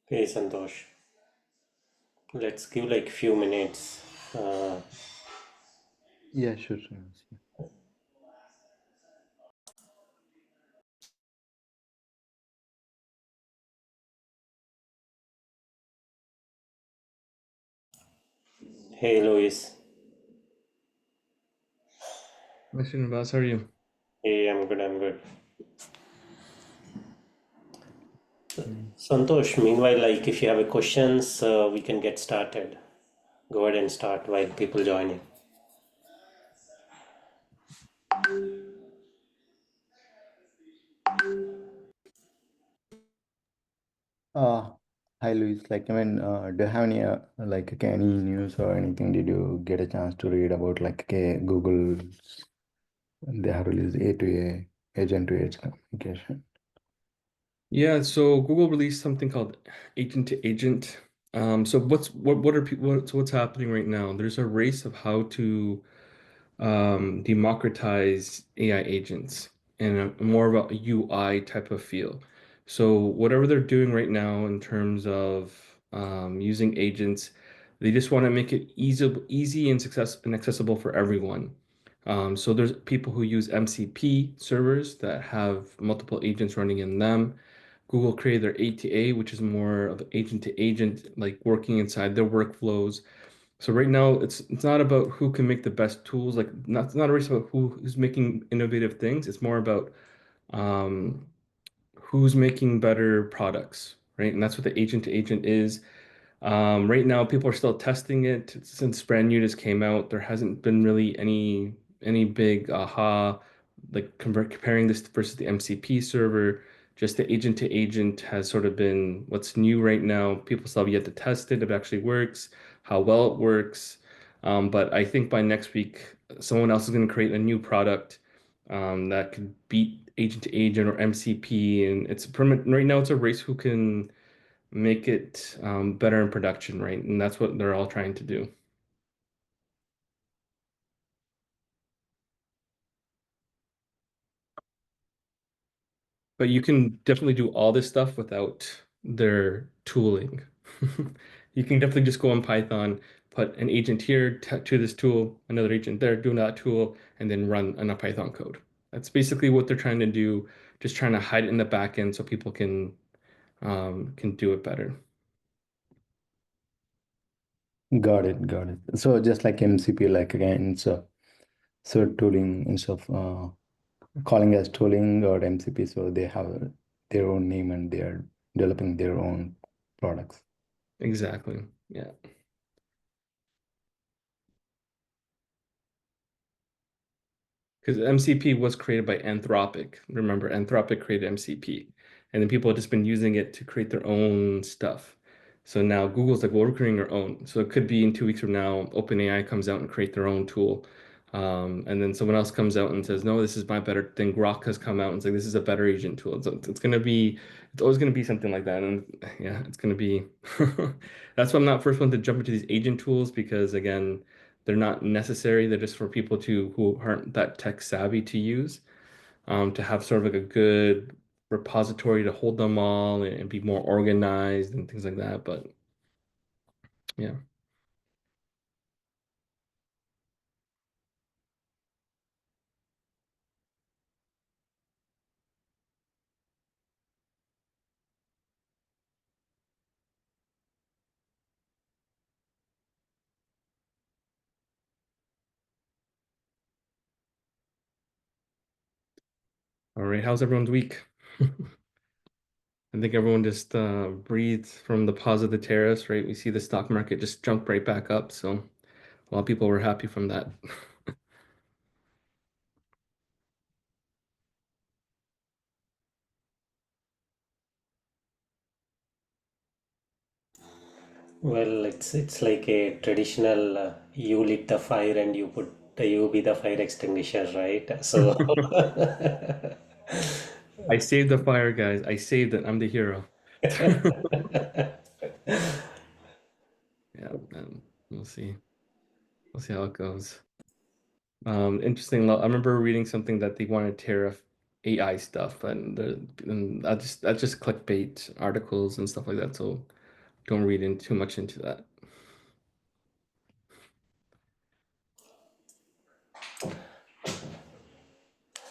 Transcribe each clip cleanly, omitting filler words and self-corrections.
Hey Santosh, let's give like few minutes. Yeah, sure, sure. Sure. Hey Luis, Hi, Srinivas, how are you? hey, I'm good, I'm good. Mm. Santosh, meanwhile, like if you have a questions, we can get started. Go ahead and start while people joining. Uh, Hi, Luis. Do you have any any news or anything? Did you get a chance to read about Google? They have released A to A, agent to edge communication. Yeah, so Google released something called Agent to Agent. So what are people what's happening right now? There's a race of how to democratize AI agents and more of a UI type of feel. So whatever they're doing right now in terms of using agents, they just want to make it easy and accessible for everyone. So there's people who use MCP servers that have multiple agents running in them. Google created their A2A, which is more of agent to agent, like working inside their workflows. So right now, it's not about who can make the best tools. Like not it's not a race about who's making innovative things. It's more about um, who's making better products, right? And that's what the agent to agent is. Right now, people are still testing it since brand new just came out. There hasn't been really any big aha like comparing this versus the MCP server. Just the agent to agent has sort of been what's new right now. People still have yet to test it if it actually works, how well it works. But I think by next week, someone else is going to create a new product that could beat agent to agent or MCP. And it's permanent right now. It's a race who can make it better in production, right? And that's what they're all trying to do. But you can definitely do all this stuff without their tooling. You can definitely just go on Python, put an agent here to this tool, another agent there, do that tool, and then run on a Python code. That's basically what they're trying to do, just trying to hide it in the back end so people can do it better. Got it, got it. So just like MCP, like again, so tooling instead of calling as tooling or MCP, so they have their own name and they are developing their own products. Exactly. Yeah. Because MCP was created by Anthropic. Remember, Anthropic created MCP. And then people have just been using it to create their own stuff. So now Google's like, well, we're creating our own. So it could be in 2 weeks from now, OpenAI comes out and create their own tool. And then someone else comes out and says, no, this is my better. Then Grok has come out and said, this is a better agent tool. It's going to be, it's always going to be something like that. And yeah, it's going to be, that's why I'm not first one to jump into these agent tools because again, they're not necessary. They're just for people to who aren't that tech savvy to use, to have sort of like a good repository to hold them all and be more organized and things like that. But yeah. All right. How's everyone's week? I think everyone just breathed from the pause of the tariffs, right? We see the stock market just jump right back up. So a lot of people were happy from that. Well, it's like a traditional you lit the fire and you be the fire extinguisher, right? So I saved the fire, guys. I saved it. I'm the hero. Yeah, we'll see. We'll see how it goes. Interesting. I remember reading something that they wanted to tariff AI stuff, and that's just clickbait articles and stuff like that. So don't read in too much into that.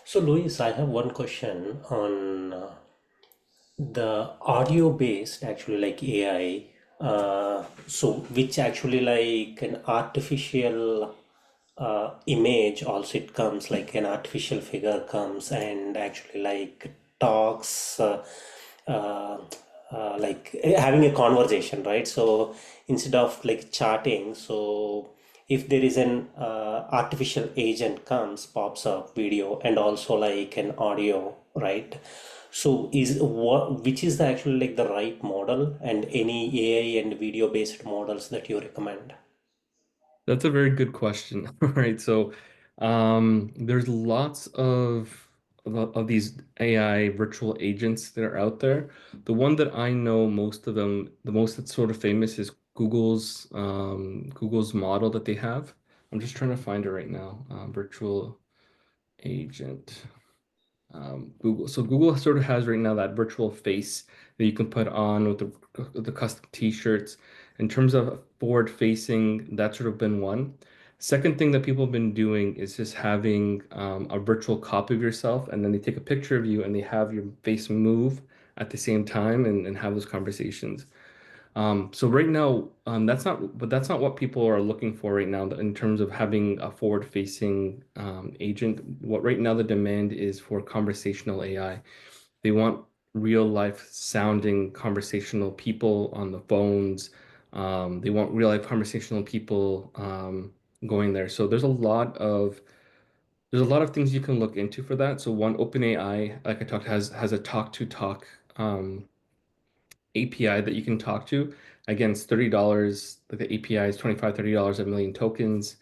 So, Luis, I have one question on the audio based, actually, like AI. So, which actually like an artificial image, also it comes like an artificial figure comes and actually like talks, uh, like having a conversation, right? So instead of like chatting, so if there is an artificial agent comes, pops up video and also like an audio, right? So is what which is the actually like the right model, and any AI and video based models that you recommend? That's a very good question. Right. So there's lots of these AI virtual agents that are out there. The one that I know most of them, the most that's sort of famous is Google's model that they have. I'm just trying to find it right now. Virtual agent. Google. So Google sort of has right now that virtual face that you can put on with the custom t-shirts. In terms of forward facing, that's sort of been one. Second thing that people have been doing is just having a virtual copy of yourself, and then they take a picture of you and they have your face move at the same time and have those conversations. So right now, that's not what people are looking for right now in terms of having a forward-facing agent. What right now the demand is for conversational AI. They want real life sounding conversational people on the phones. They want real life conversational people going there. So there's a lot of things you can look into for that. So one, OpenAI, like I talked, has a talk to talk. API that you can talk to. Again, it's $30. Like the API is $25, $30 a million tokens.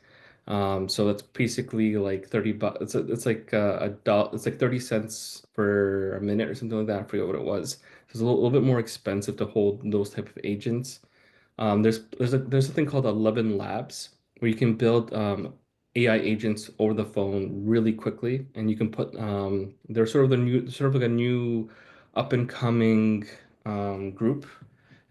So that's basically like 30 bucks. It's like it's like 30 cents for a minute or something like that. I forget what it was. So it's a little bit more expensive to hold those type of agents. There's a thing called 11 Labs where you can build AI agents over the phone really quickly, and you can put they're sort of like a new up and coming group,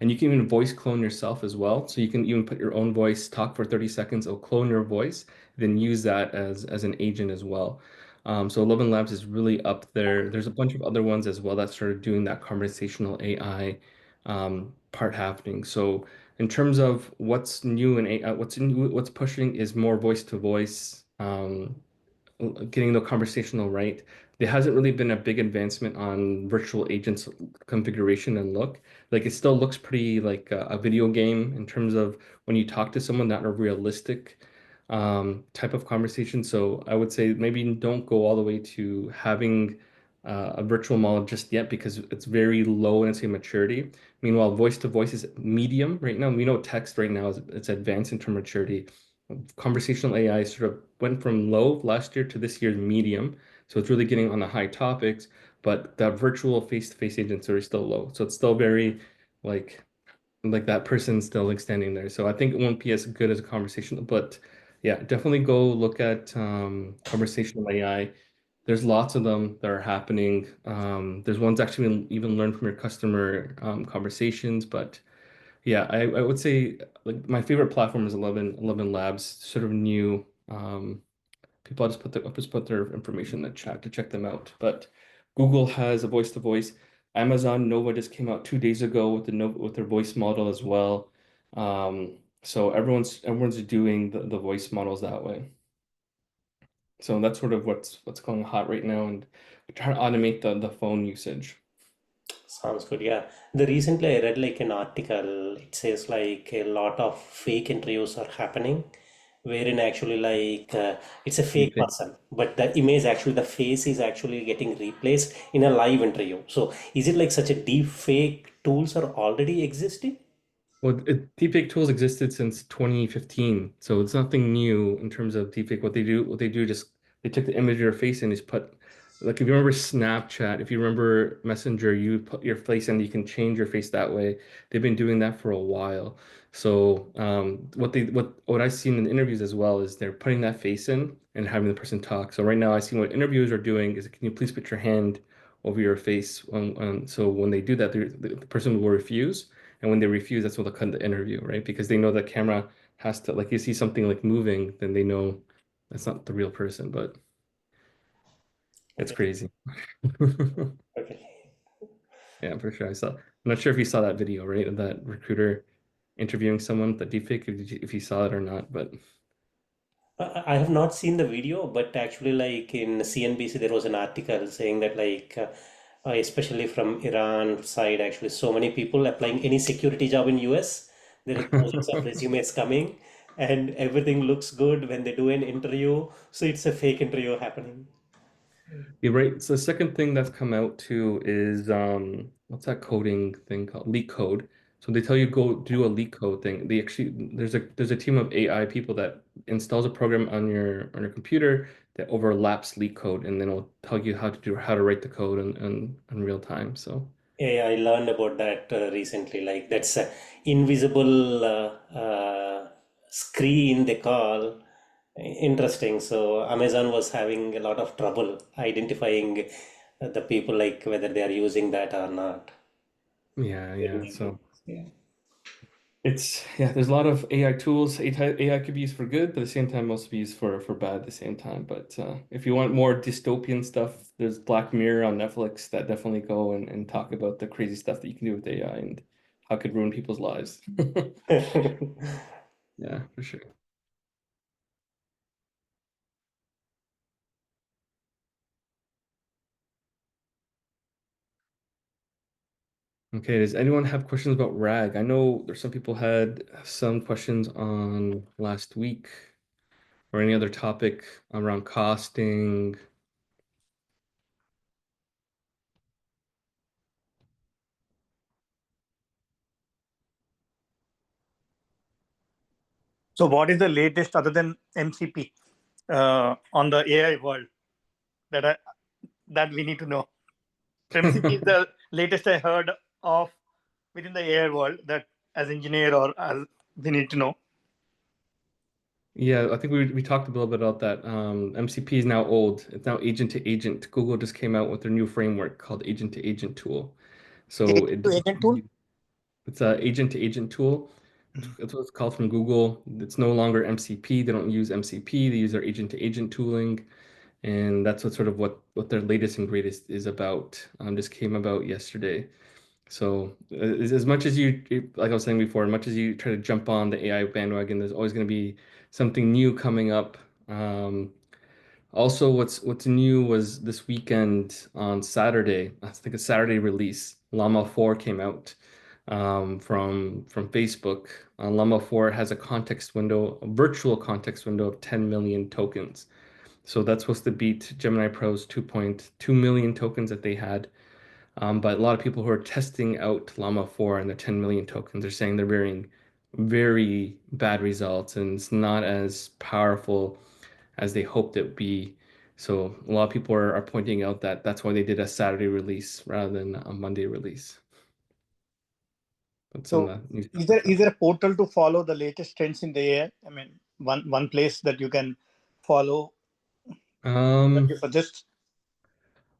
and you can even voice clone yourself as well. So you can even put your own voice, talk for 30 seconds, it'll clone your voice, then use that as an agent as well. So 11 Labs is really up there. There's a bunch of other ones as well that started doing that conversational AI part happening. So in terms of what's new and what's pushing is more voice to voice, getting the conversational right. There hasn't really been a big advancement on virtual agents configuration and look. Like it still looks pretty like a video game in terms of when you talk to someone, not a realistic type of conversation. So I would say maybe don't go all the way to having a virtual model just yet because it's very low in its maturity. Meanwhile, voice to voice is medium right now. We know text right now is it's advanced in term maturity. Conversational AI sort of went from low last year to this year's medium. So it's really getting on the high topics, but that virtual face-to-face agents are still low. So it's still very like that person still like standing there. So I think it won't be as good as a conversation, but yeah, definitely go look at conversational AI. There's lots of them that are happening. There's ones actually even learn from your customer conversations, but yeah, I would say like my favorite platform is 11 Labs, sort of new. People just put their information in the chat to check them out. But Google has a voice to voice. Amazon Nova just came out 2 days ago with with their voice model as well. So everyone's doing the voice models that way. So that's sort of what's going hot right now, and we're trying to automate the phone usage. Sounds good. Yeah. The recently I read like an article. It says like a lot of fake interviews are happening, wherein actually like it's a fake Deepfake. person, but the image actually the face is actually getting replaced in a live interview. So is it like such a deep fake tools are already existing? Well, deepfake tools existed since 2015, so it's nothing new in terms of deepfake. What they do, just they took the image of your face and just put, like if you remember Snapchat, if you remember Messenger, you put your face and you can change your face that way. They've been doing that for a while. So what I've seen in interviews as well is they're putting that face in and having the person talk. So right now, I see what interviewers are doing is, can you please put your hand over your face? So when they do that, the person will refuse and when they refuse, that's what they'll cut the interview, right? Because they know the camera has to, like, you see something like moving, then they know that's not the real person, but it's Okay. crazy. Okay. Yeah, for sure. I'm not sure if you saw that video, right? Of that recruiter interviewing someone, the deepfake, if you saw it or not, but I have not seen the video, but actually, like in CNBC, there was an article saying that, like, especially from Iran side, actually, so many people applying any security job in US. There is thousands of resumes coming, and everything looks good when they do an interview. So it's a fake interview happening. you're right. So the second thing that's come out too is what's that coding thing called? Leak code. So they tell you go do a leak code thing. They actually there's a team of AI people that installs a program on your computer that overlaps leak code, and then it'll tell you how to write the code in real time. So Yeah, I learned about that recently. Like that's a invisible screen they call. Interesting. So Amazon was having a lot of trouble identifying the people, like whether they are using that or not. yeah. So Yeah. there's a lot of AI tools. AI could be used for good, but at the same time also be used for bad at the same time. But if you want more dystopian stuff, there's Black Mirror on Netflix that definitely go and talk about the crazy stuff that you can do with AI and how it could ruin people's lives. Yeah, for sure. Okay, does anyone have questions about RAG? I know there's some people had some questions on last week or any other topic around costing. So, what is the latest other than MCP on the AI world that that we need to know? MCP is the latest I heard of within the AI world that as engineer or as we need to know. Yeah, I think we talked a little bit about that. MCP is now old. It's now agent to agent. Google just came out with their new framework called agent to agent tool. So Agent to agent tool. it's a agent to agent tool. That's what it's called from Google. It's no longer MCP. They don't use MCP. They use their agent to agent tooling, and that's what their latest and greatest is about. Just came about yesterday. So as much as like I was saying before, as much as you try to jump on the AI bandwagon, there's always going to be something new coming up. Also, what's new was this weekend on Saturday. I think a Saturday release. Llama 4 came out from Facebook. Llama 4 has a context window, a virtual context window of 10 million tokens. So that's supposed to beat Gemini Pro's 2.2 million tokens that they had. But a lot of people who are testing out Llama 4 and their 10 million tokens are saying they're very, very bad results and it's not as powerful as they hoped it would be. So a lot of people are pointing out that that's why they did a Saturday release rather than a Monday release. That's in So, the news. is there a portal to follow the latest trends in the AI? I mean, one place that you can follow that you Um, suggest.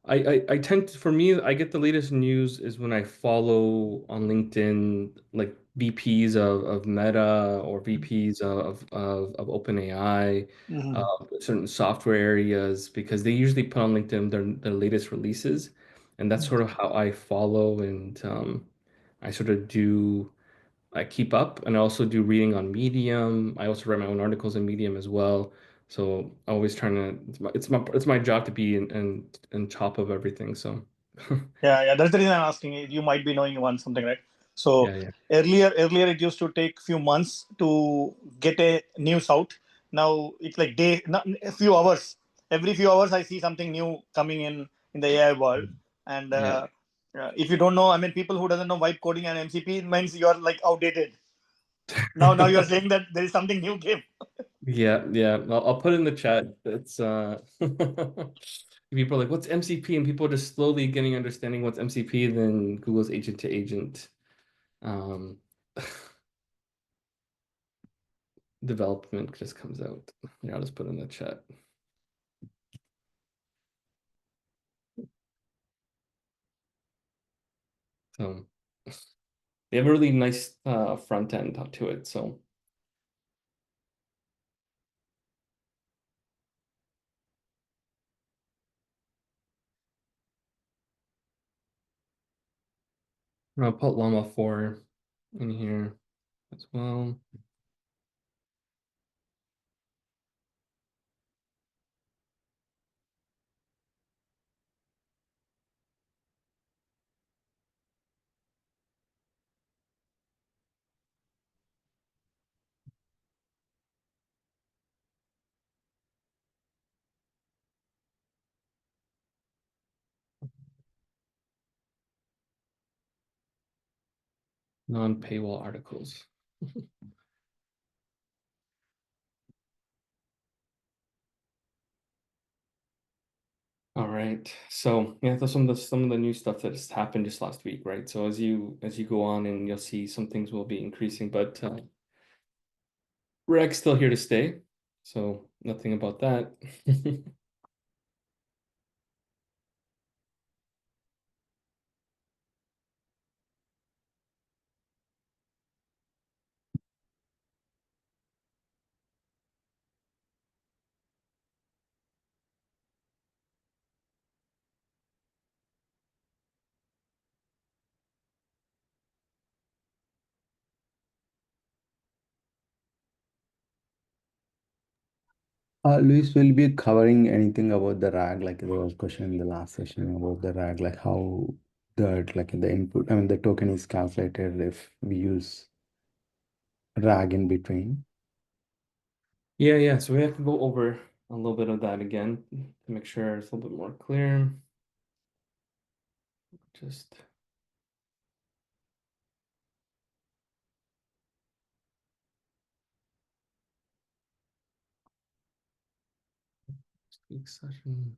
I tend to, for me, I get the latest news is when I follow on LinkedIn, like VPs of Meta or VPs of OpenAI, Mhm. certain software areas, because they usually put on LinkedIn their latest releases. And that's sort of how I follow and I sort of I keep up and I also do reading on Medium. I also write my own articles in Medium as well. So I'm always trying to, it's my job to be in top of everything. So Yeah. That's the reason I'm asking. You might be knowing one something, right? So yeah. earlier it used to take few months to get a news out. Now it's like not a few hours. Every few hours, I see something new coming in the AI world. And Yeah. if you don't know, I mean, people who doesn't know vibe coding and MCP means you're like outdated. Now you're saying that there is something new came. Yeah. I'll put it in the chat. It's people are like, what's MCP? And people are just slowly getting understanding what's MCP, then Google's agent to agent um development just comes out. Yeah, I'll just put it in the chat. So they have a really nice front end to it. So I'll put Llama 4 in here as well. Non-paywall articles. All right. So yeah, that's some of the new stuff that just happened just last week, right? So as you go on and you'll see some things will be increasing, but Reg's still here to stay. So nothing about that. Luis will be covering anything about the RAG, like there was a question in the last session about the RAG, like how the input, I mean, the token is calculated if we use RAG in between. Yeah. So we have to go over a little bit of that again to make sure it's a little bit more clear. Just speak session.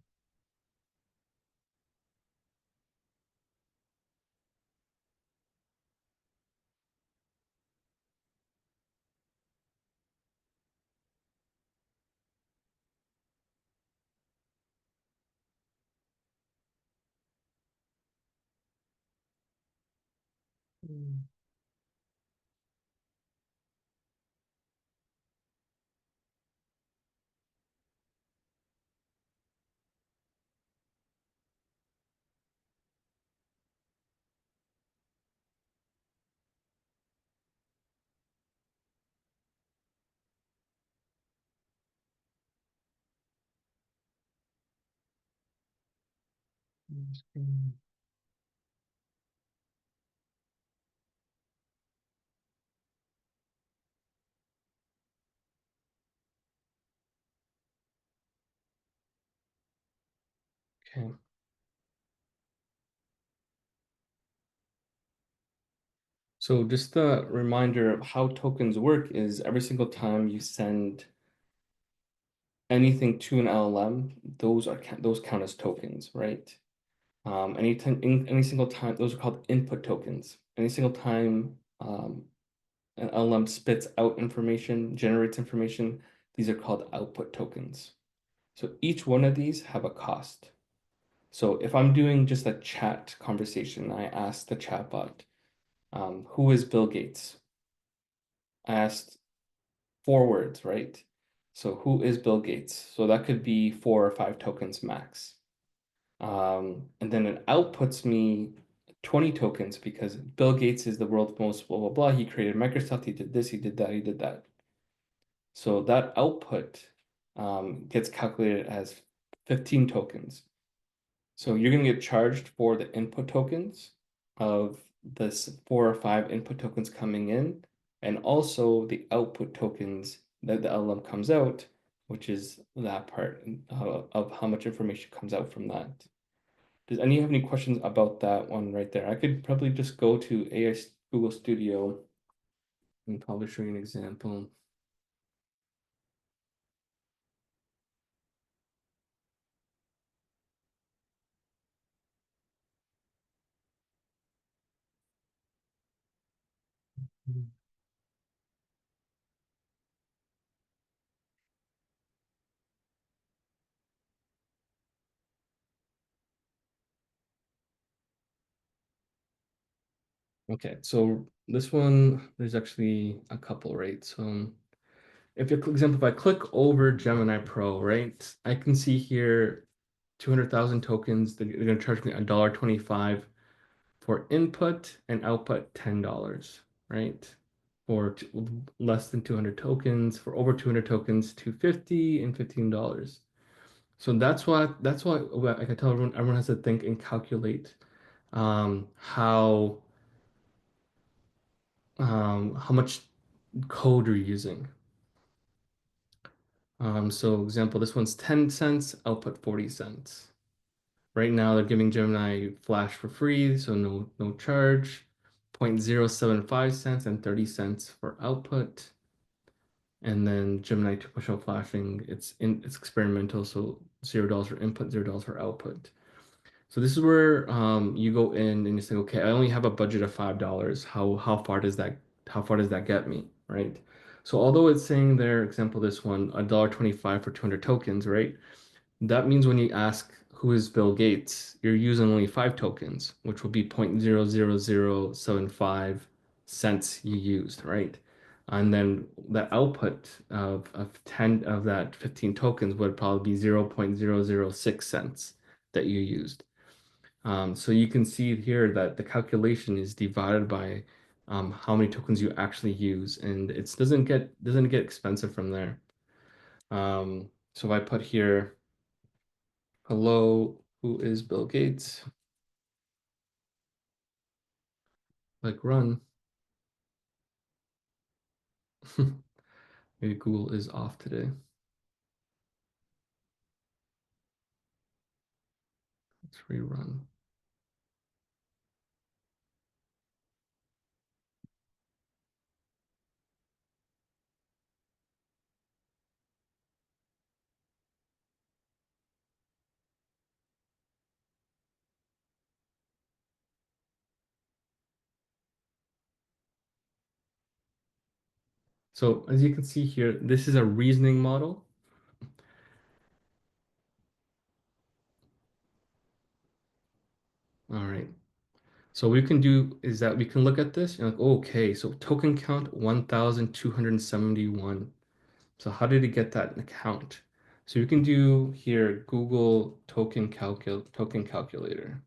Okay. So just a reminder of how tokens work is every single time you send anything to an LLM, those count as tokens, right? Any single time, those are called input tokens. Any single time an LLM spits out information, generates information, these are called output tokens. So each one of these have a cost. So if I'm doing just a chat conversation, I ask the chatbot, who is Bill Gates? I asked 4 words, right? So who is Bill Gates? So that could be 4 or 5 tokens max. And then it outputs me 20 tokens because Bill Gates is the world's most blah blah blah. He created Microsoft, he did this, he did that, he did that. So that output gets calculated as 15 tokens. So you're gonna get charged for the input tokens of this 4 or 5 input tokens coming in, and also the output tokens that the LLM comes out, which is that part of how much information comes out from that. Does any have any questions about that one right there? I could probably just go to AI Google Studio and probably show you an example. Okay, so this one, there's actually a couple, right? So if you, for example, if I click over Gemini Pro, right, I can see here 200,000 tokens. They're going to charge me $1.25 for input and output $10, right? For less than 200 tokens, for over 200 tokens, $2.50 and $15. So that's why I can tell everyone has to think and calculate how much code you're using. So example, this one's 10 cents, output 40 cents. Right now they're giving Gemini Flash for free, so no charge. 0.075 cents and 30 cents for output. And then Gemini 2.0 flashing, it's experimental, so $0 for input, $0 for output. So this is where you go in and you say, okay, I only have a budget of $5. How far does that get me, right? So although it's saying there, example, this one, $1.25 for 200 tokens, right? That means when you ask who is Bill Gates, you're using only 5 tokens, which will be 0.00075 cents you used, right? And then the output of 10 of that 15 tokens would probably be 0.006 cents that you used. So you can see here that the calculation is divided by how many tokens you actually use, and it doesn't get expensive from there. So if I put here, hello, who is Bill Gates? Like run. Maybe Google is off today. Let's rerun. So as you can see here, this is a reasoning model. All right. So what we can do is that we can look at this and like, okay, so token count 1,271. So how did it get that account? So you can do here Google token calculator.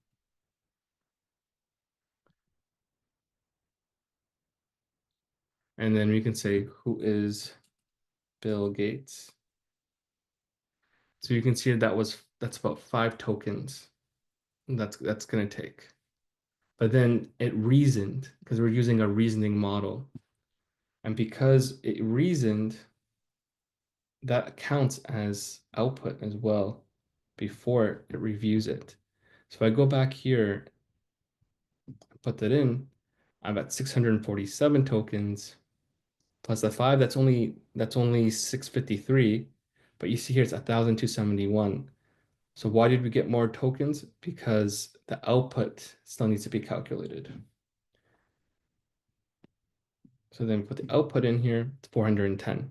And then we can say, who is Bill Gates? So you can see that's about 5 tokens. That's gonna take. But then it reasoned because we're using a reasoning model. And because it reasoned, that counts as output as well before it reviews it. So if I go back here, put that in, I'm at 647 tokens plus the 5, that's only 653, but you see here it's 1,271. So why did we get more tokens? Because the output still needs to be calculated. So then put the output in here, it's 410.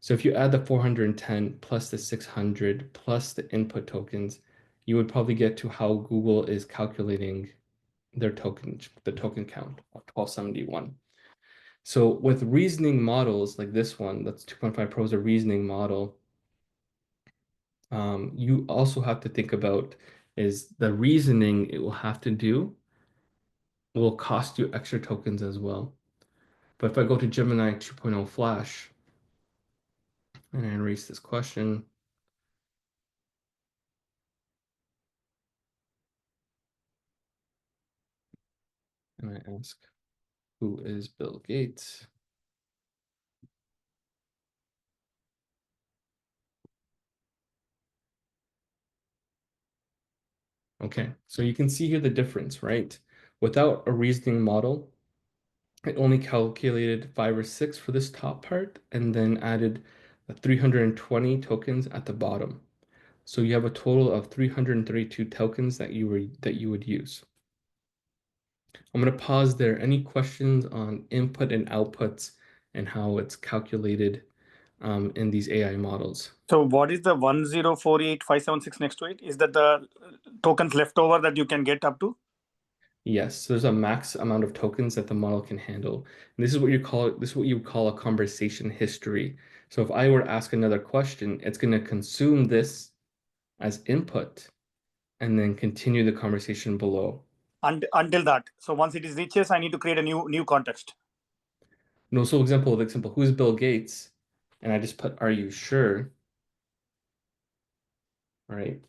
So if you add the 410 plus the 600 plus the input tokens, you would probably get to how Google is calculating the token count of 1271. So with reasoning models like this one, that's 2.5 Pro is a reasoning model. You also have to think about is the reasoning it will have to do will cost you extra tokens as well. But if I go to Gemini 2.0 Flash and I erase this question, and I ask, who is Bill Gates? Okay, so you can see here the difference, right? Without a reasoning model, it only calculated 5 or 6 for this top part and then added 320 tokens at the bottom. So you have a total of 332 tokens that you would use. I'm going to pause there. Any questions on input and outputs and how it's calculated in these AI models? So what is the 1048576 next to it? Is that the tokens left over that you can get up to? Yes, there's a max amount of tokens that the model can handle. And this is what you call it, this is what you would call a conversation history. So if I were to ask another question, it's going to consume this as input and then continue the conversation below. Until that. So once it is reaches, I need to create a new context. No, so example, who's Bill Gates? And I just put, are you sure? Right?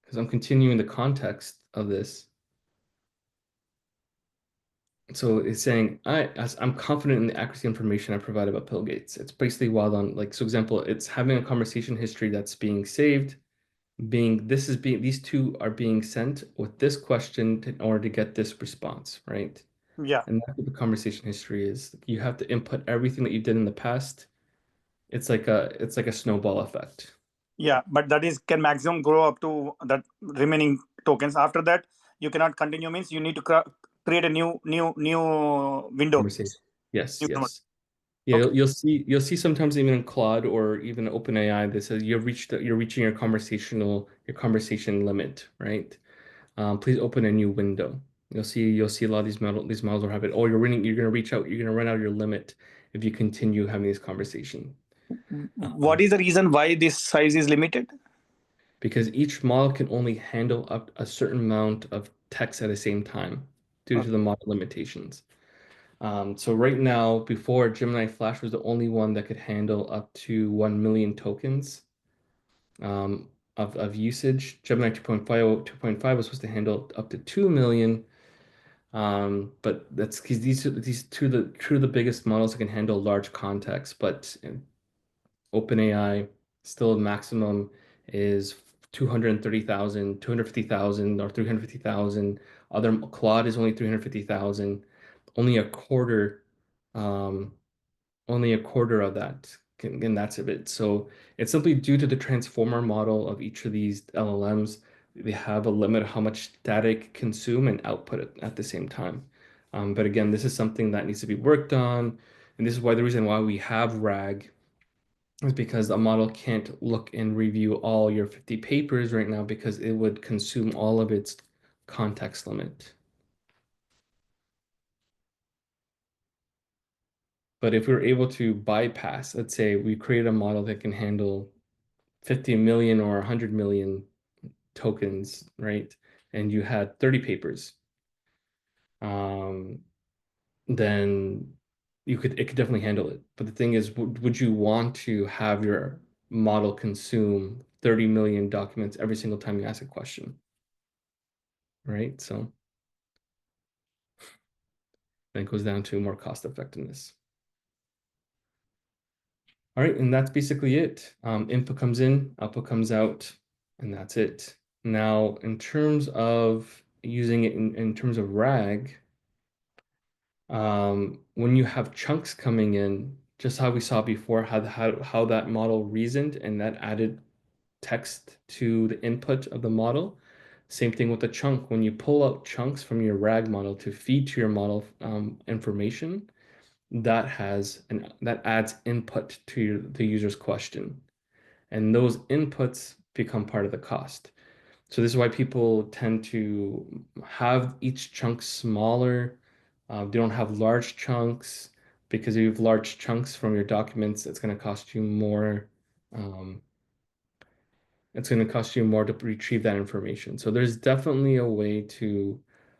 Because I'm continuing the context of this. So it's saying, I'm confident in the accuracy information I provided about Bill Gates. It's basically well done. Like, so example, it's having a conversation history that's being saved, these two are being sent with this question in order to get this response, right? Yeah. And that's what the conversation history is. You have to input everything that you did in the past. It's like a snowball effect. Yeah, but that is can maximum grow up to that remaining tokens. After that, you cannot continue. Means you need to create a new window. Conversation. Yes, New node. yes. Yeah, Okay. you'll see sometimes even in Claude or even OpenAI, this says you're reaching your conversation limit, right? Please open a new window. You'll see a lot of these models will have it. Oh, you're gonna run out of your limit if you continue having this conversation. What is the reason why this size is limited? Because each model can only handle up a certain amount of text at the same time due to the model limitations. So right now, before Gemini Flash was the only one that could handle up to 1 million tokens of usage. Gemini 2.5 was supposed to handle up to 2 million. But that's because these two the biggest models that can handle large context, but OpenAI still maximum is 230,000, 250,000, or 350,000. Other Claude is only 350,000. Only a quarter, um, only a quarter of that, and that's of it. So it's simply due to the transformer model of each of these LLMs. They have a limit of how much data it can consume and output at the same time. But again, this is something that needs to be worked on, and this is why the reason why we have RAG is because a model can't look and review all your 50 papers right now because it would consume all of its context limit. But if we were able to bypass, let's say we create a model that can handle 50 million or 100 million tokens, right? And you had 30 papers, then it could definitely handle it. But the thing is, would you want to have your model consume 30 million documents every single time you ask a question? Right? So then it goes down to more cost effectiveness. All right, and that's basically it. Input comes in, output comes out, and that's it. Now, in terms of using it in terms of RAG, when you have chunks coming in, just how we saw before, how that model reasoned and that added text to the input of the model. Same thing with the chunk. When you pull out chunks from your RAG model to feed to your model information, that adds input to the user's question. And those inputs become part of the cost. So this is why people tend to have each chunk smaller. They don't have large chunks because if you have large chunks from your documents, it's going to cost you more. It's going to cost you more to retrieve that information. So there's definitely a way to,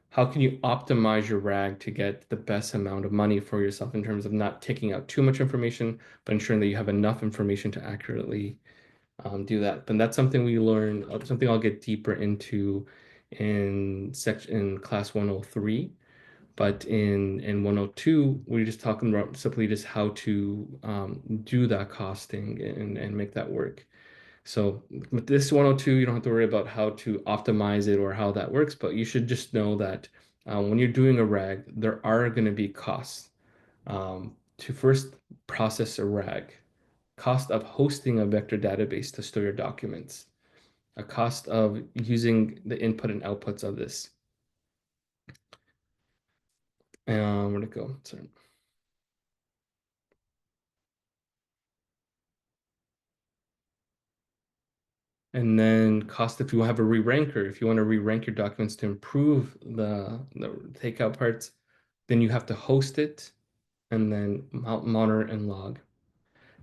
how can you optimize your RAG to get the best amount of money for yourself in terms of not taking out too much information, but ensuring that you have enough information to accurately do that. But that's something we learn, something I'll get deeper into in class 103. But in 102, we're just talking about simply just how to do that costing and make that work. So with this 102, you don't have to worry about how to optimize it or how that works, but you should just know that when you're doing a RAG, there are going to be costs to first process a RAG, cost of hosting a vector database to store your documents, a cost of using the input and outputs of this. Where'd it go? Sorry. And then cost if you have a re-ranker, if you want to re-rank your documents to improve the takeout parts, then you have to host it and then monitor and log.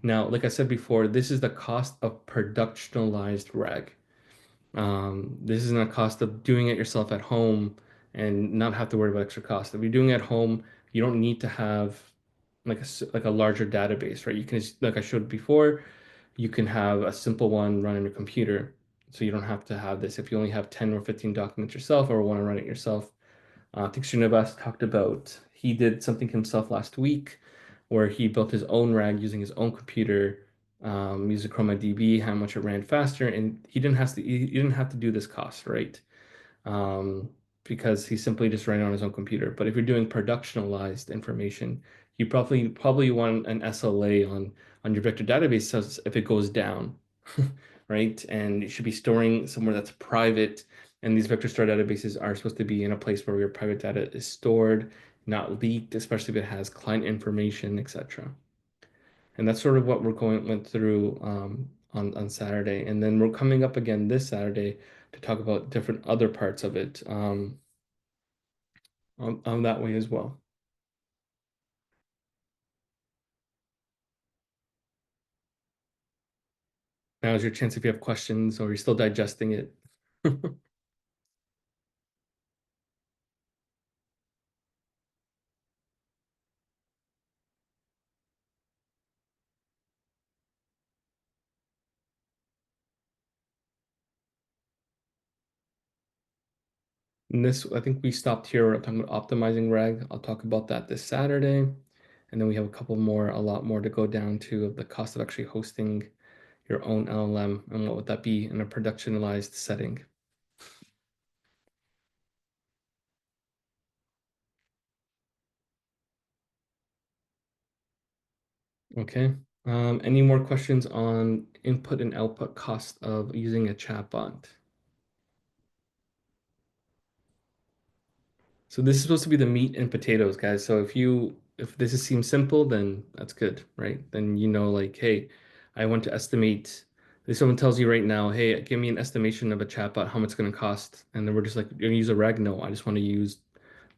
Now, like I said before, this is the cost of productionalized RAG. This isn't a cost of doing it yourself at home and not have to worry about extra cost. If you're doing it at home, you don't need to have like a larger database, right? You can just, like I showed before, you can have a simple one run on your computer. So you don't have to have this if you only have 10 or 15 documents yourself or want to run it yourself. I think Srinivas talked about he did something himself last week where he built his own RAG using his own computer, using ChromaDB, how much it ran faster, and he didn't have to do this cost, right? Um, because he simply just ran it on his own computer. But if you're doing productionalized information, you probably want an SLA on your vector database so if it goes down, right? And you should be storing somewhere that's private. And these vector store databases are supposed to be in a place where your private data is stored, not leaked, especially if it has client information, etc. And that's sort of what went through on Saturday. And then we're coming up again this Saturday to talk about different other parts of it on that way as well. Now is your chance if you have questions or you're still digesting it. And this, I think we stopped here. We're talking about optimizing RAG. I'll talk about that this Saturday. And then we have a lot more to go down to of the cost of actually hosting your own LLM and what would that be in a productionalized setting. Okay. Any more questions on input and output cost of using a chatbot? So this is supposed to be the meat and potatoes, guys. So if this seems simple, then that's good, right? Then you know, like, hey, I want to estimate. If someone tells you right now, hey, give me an estimation of a chatbot, how much it's going to cost, and then we're just like, you're gonna use a reg? No, I just want to use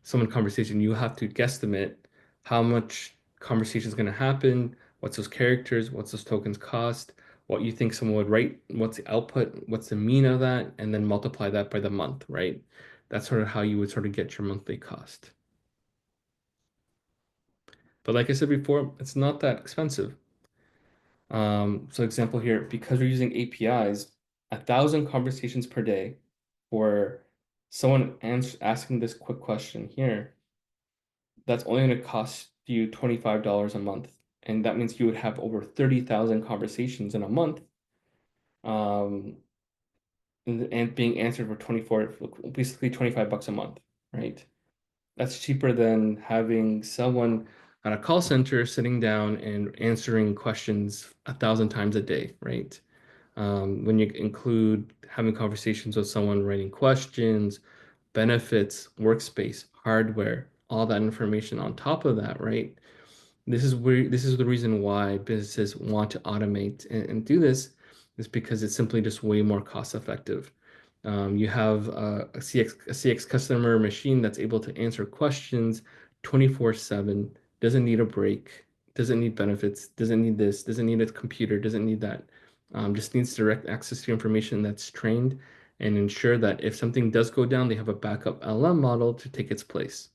someone conversation. You have to guesstimate how much conversation is going to happen, what's those characters, what's those tokens cost, what you think someone would write, what's the output, what's the mean of that, and then multiply that by the month, right? That's sort of how you would sort of get your monthly cost. But like I said before, it's not that expensive. So example here, because we're using APIs, 1,000 conversations per day for someone asking this quick question here, that's only going to cost you $25 a month. And that means you would have over 30,000 conversations in a month. And being answered for 24, basically 25 bucks a month, right? That's cheaper than having someone at a call center sitting down and answering questions 1,000 times a day, right? When you include having conversations with someone writing questions, benefits, workspace, hardware, all that information on top of that, right? This is the reason why businesses want to automate and do this is because it's simply just way more cost effective. You have a CX customer machine that's able to answer questions 24/7, doesn't need a break, doesn't need benefits, doesn't need this, doesn't need a computer, doesn't need that. Just needs direct access to information that's trained and ensure that if something does go down, they have a backup LM model to take its place.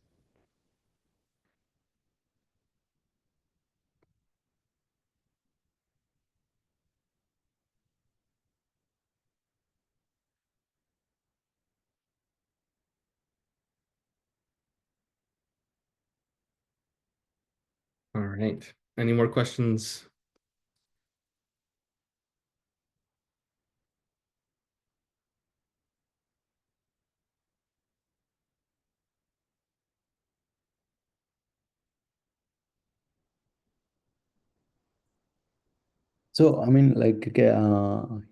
All right. Any more questions? So, I mean, like, okay,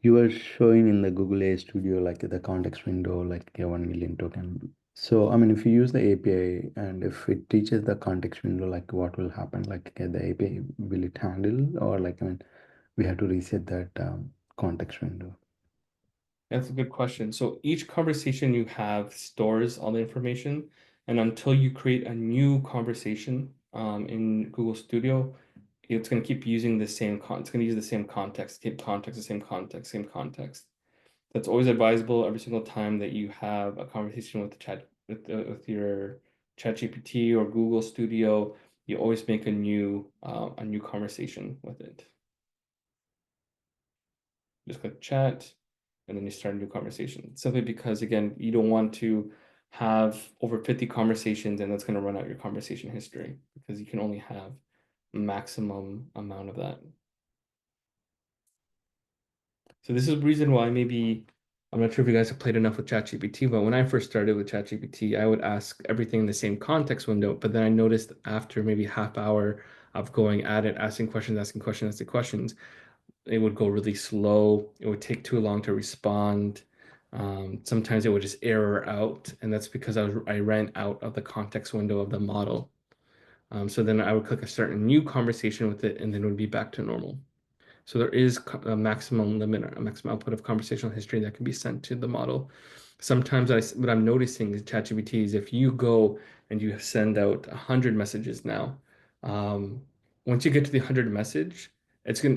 you were showing in the Google AI Studio, like the context window, like a 1 million token. So, I mean, if you use the API and if it teaches the context window, like what will happen? Like, okay, the API, will it handle or like, I mean, we have to reset that context window? That's a good question. So each conversation you have stores all the information, and until you create a new conversation in Google Studio, it's going to keep using the same it's going to use the same context, keep context, the same context, same context. That's always advisable every single time that you have a conversation with the chat with your ChatGPT or Google Studio. You always make a new conversation with it. Just click chat, and then you start a new conversation. Simply because, again, you don't want to have over 50 conversations and that's going to run out your conversation history, because you can only have a maximum amount of that. So this is the reason why maybe, I'm not sure if you guys have played enough with ChatGPT, but when I first started with ChatGPT, I would ask everything in the same context window. But then I noticed after maybe half hour of going at it, asking questions, it would go really slow. It would take too long to respond. Sometimes it would just error out, and that's because I ran out of the context window of the model. So then I would click a start a new conversation with it, and then it would be back to normal. So there is a maximum limit, a maximum output of conversational history that can be sent to the model. Sometimes what I'm noticing is ChatGPT is if you go and you send out 100 messages now, once you get to the 100 message,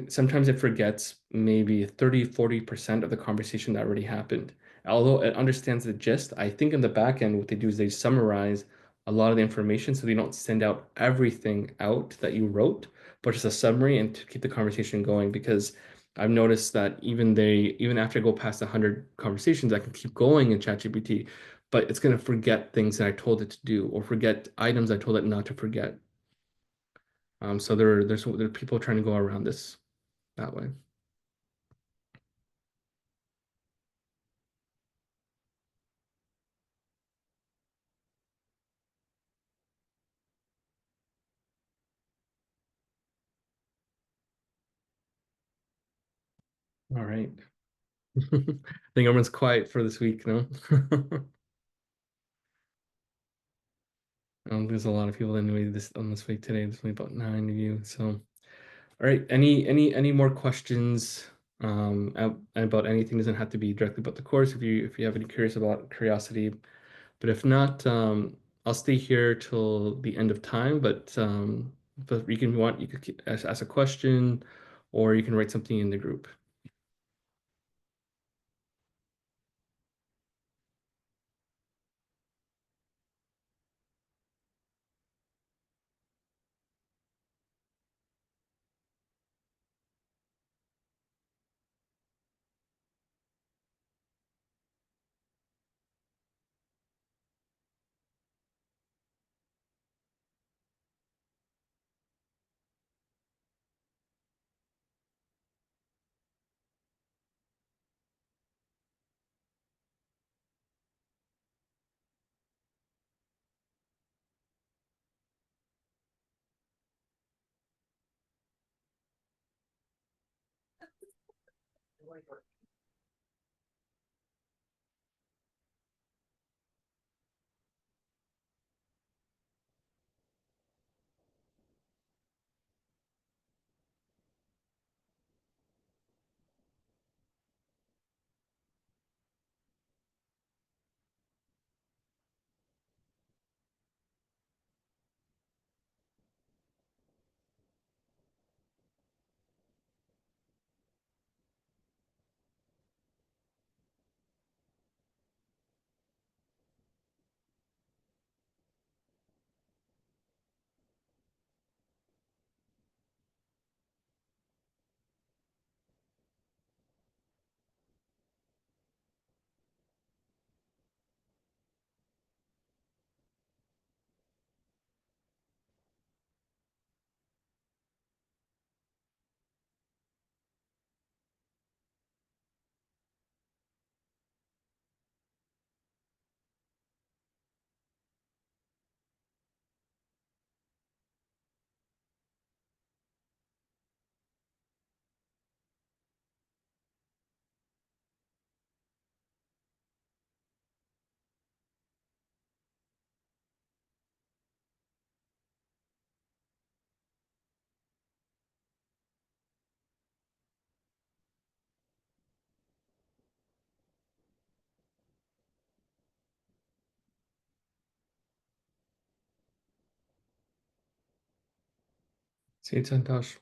sometimes it forgets maybe 30-40% of the conversation that already happened. Although it understands the gist, I think in the back end, what they do is they summarize a lot of the information so they don't send out everything out that you wrote, but just a summary and to keep the conversation going. Because I've noticed that even after I go past 100 conversations, I can keep going in ChatGPT, but it's going to forget things that I told it to do or forget items I told it not to forget. So there are people trying to go around this that way. All right. I think everyone's quiet for this week, no? There's a lot of people anyway on this week today. There's only about 9 of you. So, all right. Any more questions about anything? Doesn't have to be directly about the course. If you have any curiosity, but if not, I'll stay here till the end of time. But you could ask a question, or you can write something in the group. See you, Santosh.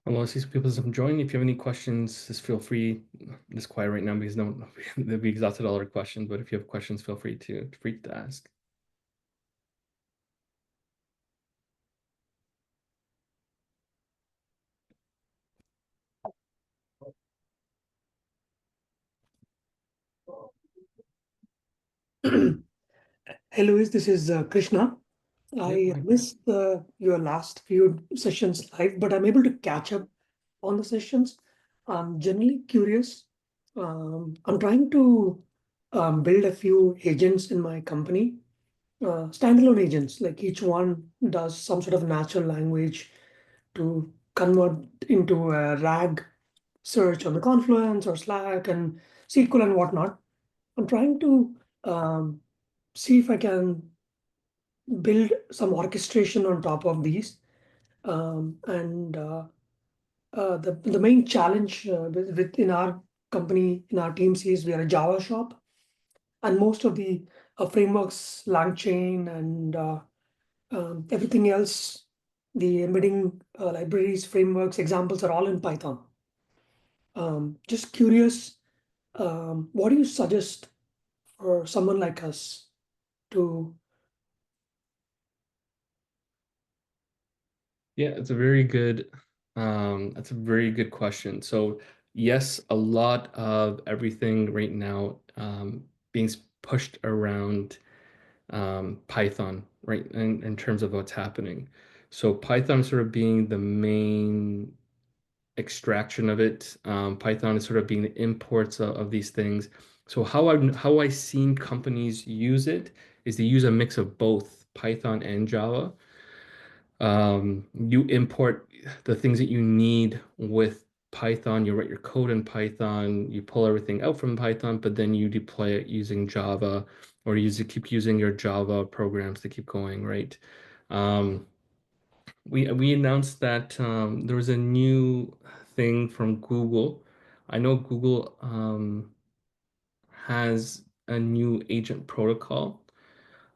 Well, I see some people have joined. If you have any questions, just feel free. It's quiet right now because we exhausted all our questions. But if you have questions, feel free to ask. Hey Luis, this is Krishna. I Hi. missed your last few sessions live, but I'm able to catch up on the sessions. I'm generally curious. I'm trying to build a few agents in my company, standalone agents, like each one does some sort of natural language to convert into a RAG search on the Confluence or Slack and SQL and whatnot. I'm trying to see if I can build some orchestration on top of these. The main challenge within our company, in our teams, is we are a Java shop, and most of the frameworks, LangChain, and everything else, the embedding libraries, frameworks, examples are all in Python. Just curious, what do you suggest for someone like us to? Yeah, it's a very good that's a very good question. So yes, a lot of everything right now being pushed around Python, right? In terms of what's happening. So Python sort of being the main extraction of it. Python is sort of being the imports of these things. So how I seen companies use it is they use a mix of both Python and Java. You import the things that you need with Python, you write your code in Python, you pull everything out from Python, but then you deploy it using Java, or keep using your Java programs to keep going, right? We announced that there was a new thing from Google. I know Google has a new agent protocol.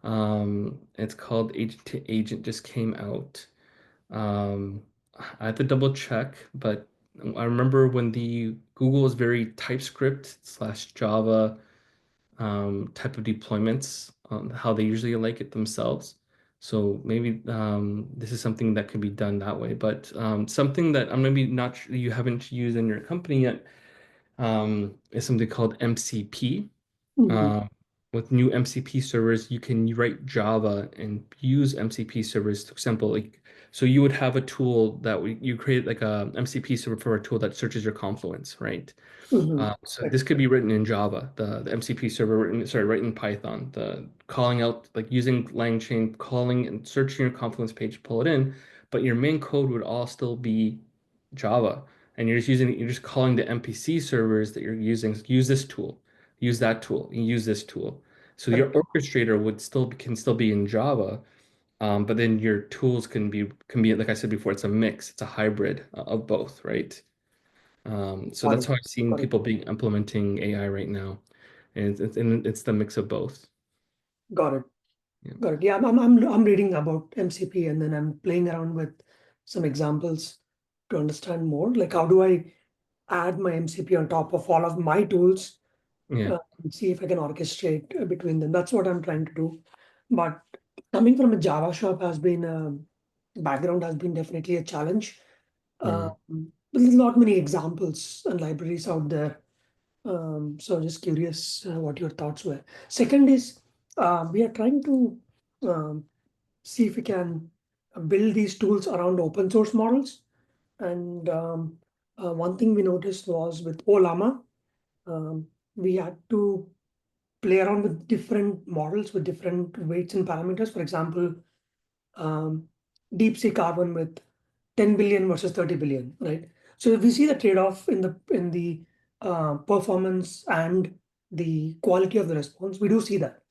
It's called Agent to Agent, just came out. I have to double check, but I remember when the Google was very TypeScript / Java type of deployments, how they usually like it themselves. So maybe this is something that could be done that way. But something that I'm maybe not sure you haven't used in your company yet is something called MCP. With new MCP servers, you can write Java and use MCP servers. For example, like so you would have a tool that you create like a MCP server for a tool that searches your Confluence, right? So this could be written in Java, the MCP server written in Python, the calling out like using LangChain, calling and searching your Confluence page, pull it in, but your main code would all still be Java. And you're just calling the MPC servers that you're using, use this tool, use that tool, and use this tool. So your orchestrator can still be in Java, but then your tools can be like I said before, it's a mix, it's a hybrid of both, right? So that's how I've seen people implementing AI right now, and it's the mix of both. Got it. Yeah. Got it. Yeah, I'm reading about MCP, and then I'm playing around with some examples to understand more. Like, how do I add my MCP on top of all of my tools Yeah. and see if I can orchestrate between them? That's what I'm trying to do. But coming from a Java shop background has been definitely a challenge. There's not many examples and libraries out there. So just curious what your thoughts were. Second is we are trying to see if we can build these tools around open source models. And one thing we noticed was with Olama, we had to play around with different models with different weights and parameters. For example, DeepSeek R1 with 10 billion versus 30 billion, right? So we see the trade-off in the performance and the quality of the response. We do see that.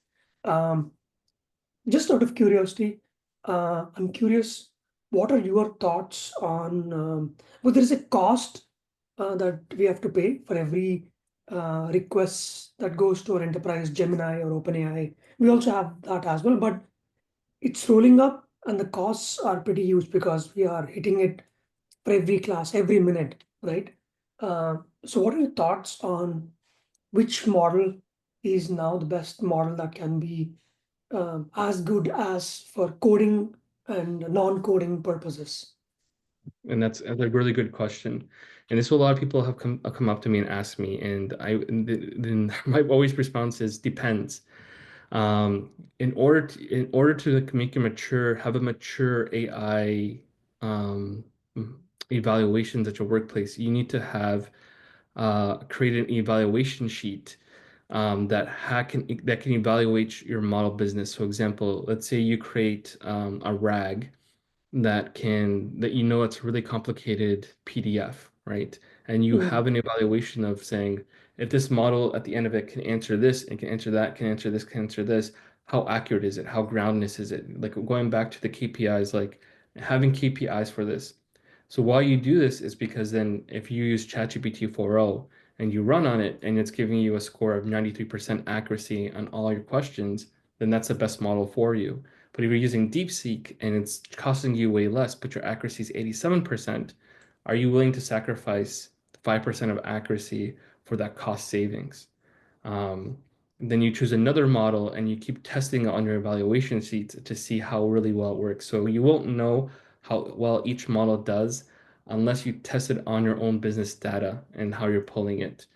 Just out of curiosity, I'm curious, what are your thoughts on, well, there is a cost that we have to pay for every request that goes to our enterprise, Gemini or OpenAI. We also have that as well, but it's rolling up and the costs are pretty huge because we are hitting it for every class, every minute, right? So what are your thoughts on which model is now the best model that can be as good as for coding and non-coding purposes? And that's a really good question. And this is what a lot of people have come up to me and asked me, and then my always response is depends. In order to like, make have a mature AI evaluations at your workplace, you need to have create an evaluation sheet that can evaluate your model business. So example, let's say you create a RAG that you know it's a really complicated PDF, right? And you have an evaluation of saying, if this model at the end of it can answer this and can answer that, can answer this, can answer this, how accurate is it? How groundness is it? Like going back to the KPIs, like having KPIs for this. So why you do this is because then if you use ChatGPT 4.0 and you run on it and it's giving you a score of 93% accuracy on all your questions, then that's the best model for you. But if you're using DeepSeek and it's costing you way less, but your accuracy is 87%, are you willing to sacrifice 5% of accuracy for that cost savings? Then you choose another model and you keep testing it on your evaluation sheets to see how really well it works. So you won't know how well each model does unless you test it on your own business data and how you're pulling it.